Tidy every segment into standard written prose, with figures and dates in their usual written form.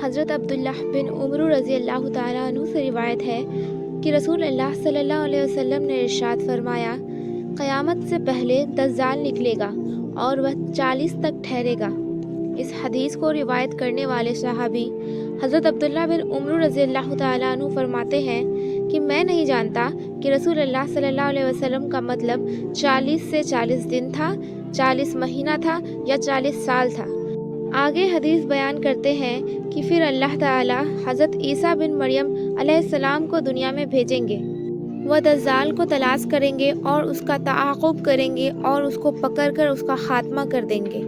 حضرت عبداللہ بن عمر رضی اللہ تعالیٰ عنہ سے روایت ہے کہ رسول اللہ صلی اللہ علیہ وسلم نے ارشاد فرمایا، قیامت سے پہلے دجال نکلے گا اور وہ 40 تک ٹھہرے گا۔ اس حدیث کو روایت کرنے والے صحابی حضرت عبداللہ بن عمر رضی اللہ تعالیٰ عنہ فرماتے ہیں کہ میں نہیں جانتا کہ رسول اللہ صلی اللہ علیہ وسلم کا مطلب 40 سے 40 دن تھا، 40 مہینہ تھا یا 40 سال تھا۔ آگے حدیث بیان کرتے ہیں کہ پھر اللہ تعالیٰ حضرت عیسیٰ بن مریم علیہ السلام کو دنیا میں بھیجیں گے۔ وہ دجال کو تلاش کریں گے اور اس کا تعاقب کریں گے اور اس کو پکڑ کر اس کا خاتمہ کر دیں گے۔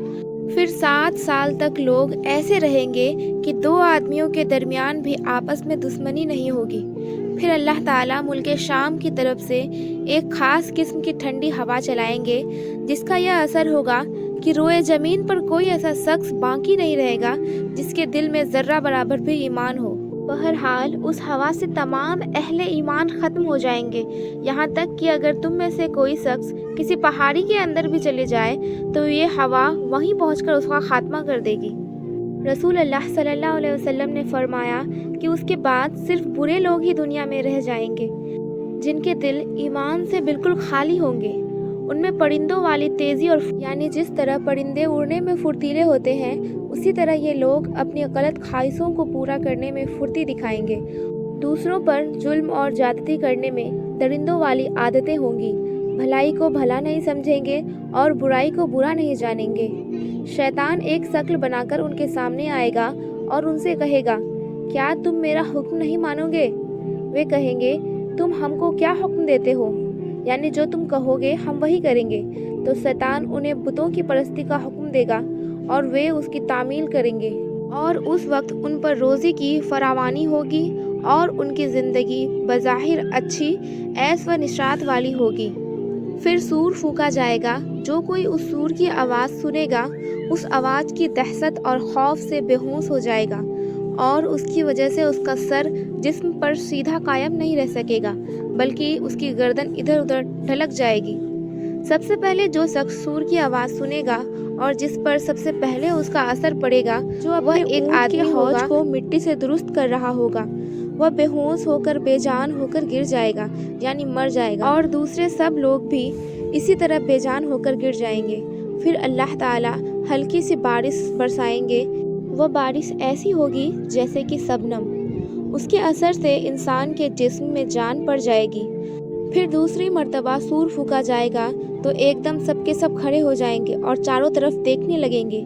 پھر 7 سال تک لوگ ایسے رہیں گے کہ 2 آدمیوں کے درمیان بھی آپس میں دشمنی نہیں ہوگی۔ پھر اللہ تعالیٰ ملک شام کی طرف سے ایک خاص قسم کی ٹھنڈی ہوا چلائیں گے، جس کا یہ اثر ہوگا کہ روئے زمین پر کوئی ایسا شخص باقی نہیں رہے گا جس کے دل میں ذرہ برابر بھی ایمان ہو۔ بہرحال اس ہوا سے تمام اہل ایمان ختم ہو جائیں گے، یہاں تک کہ اگر تم میں سے کوئی شخص کسی پہاڑی کے اندر بھی چلے جائے تو یہ ہوا وہیں پہنچ کر اس کا خاتمہ کر دے گی۔ رسول اللہ صلی اللہ علیہ وسلم نے فرمایا کہ اس کے بعد صرف برے لوگ ہی دنیا میں رہ جائیں گے، جن کے دل ایمان سے بالکل خالی ہوں گے۔ ان میں پرندوں والی تیزی اور یعنی جس طرح پرندے اڑنے میں پھرتیلے ہوتے ہیں، اسی طرح یہ لوگ اپنی غلط خواہشوں کو پورا کرنے میں پھرتی دکھائیں گے۔ دوسروں پر ظلم اور زیادتی کرنے میں درندوں والی عادتیں ہوں گی، بھلائی کو بھلا نہیں سمجھیں گے اور برائی کو برا نہیں جانیں گے۔ شیطان ایک شکل بنا کر ان کے سامنے آئے گا اور ان سے کہے گا، کیا تم میرا حکم نہیں مانو گے؟ وہ کہیں گے، تم ہم کو کیا حکم دیتے ہو؟ یعنی جو تم کہو گے ہم وہی کریں گے۔ تو شیطان انہیں بتوں کی پرستی کا حکم دے گا اور وہ اس کی تعمیل کریں گے، اور اس وقت ان پر روزی کی فراوانی ہوگی اور ان کی زندگی بظاہر اچھی عیش و نشاط والی ہوگی۔ پھر سور پھونکا جائے گا، جو کوئی اس سور کی آواز سنے گا اس آواز کی دہشت اور خوف سے بے ہوش ہو جائے گا، اور اس کی وجہ سے اس کا سر جسم پر سیدھا قائم نہیں رہ سکے گا، بلکہ اس کی گردن ادھر ادھر ڈھلک جائے گی۔ سب سے پہلے جو شخص سور کی آواز سنے گا اور جس پر سب سے پہلے اس کا اثر پڑے گا، وہ ایک آدمی ہوگا کو مٹی سے درست کر رہا ہوگا۔ وہ بے ہوش ہو کر بے جان ہو کر گر جائے گا، یعنی مر جائے گا، اور دوسرے سب لوگ بھی اسی طرح بے جان ہو کر گر جائیں گے۔ پھر اللہ تعالیٰ ہلکی سی بارش برسائیں گے، وہ بارش ایسی ہوگی جیسے کہ شبنم، اس کے اثر سے انسان کے جسم میں جان پڑ جائے گی۔ پھر دوسری مرتبہ سور پھونکا جائے گا تو ایک دم سب کے سب کھڑے ہو جائیں گے اور چاروں طرف دیکھنے لگیں گے۔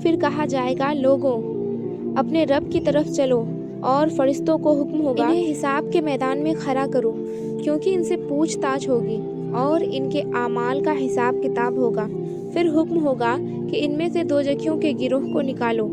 پھر کہا جائے گا، لوگوں اپنے رب کی طرف چلو، اور فرشتوں کو حکم ہوگا، انہیں حساب کے میدان میں کھڑا کرو، کیونکہ ان سے پوچھ تاچھ ہوگی اور ان کے اعمال کا حساب کتاب ہوگا۔ پھر حکم ہوگا کہ ان میں سے 2 جگہوں کے گروہ کو نکالو۔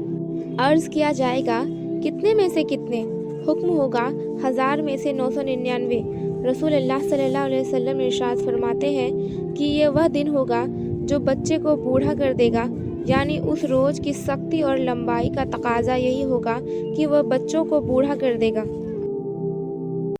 عرض کیا جائے گا، کتنے میں سے کتنے؟ حکم ہوگا 1000 میں سے 999۔ رسول اللہ صلی اللہ علیہ وسلم ارشاد فرماتے ہیں کہ یہ وہ دن ہوگا جو بچے کو بوڑھا کر دے گا، یعنی اس روز کی سختی اور لمبائی کا تقاضا یہی ہوگا کہ وہ بچوں کو بوڑھا کر دے گا۔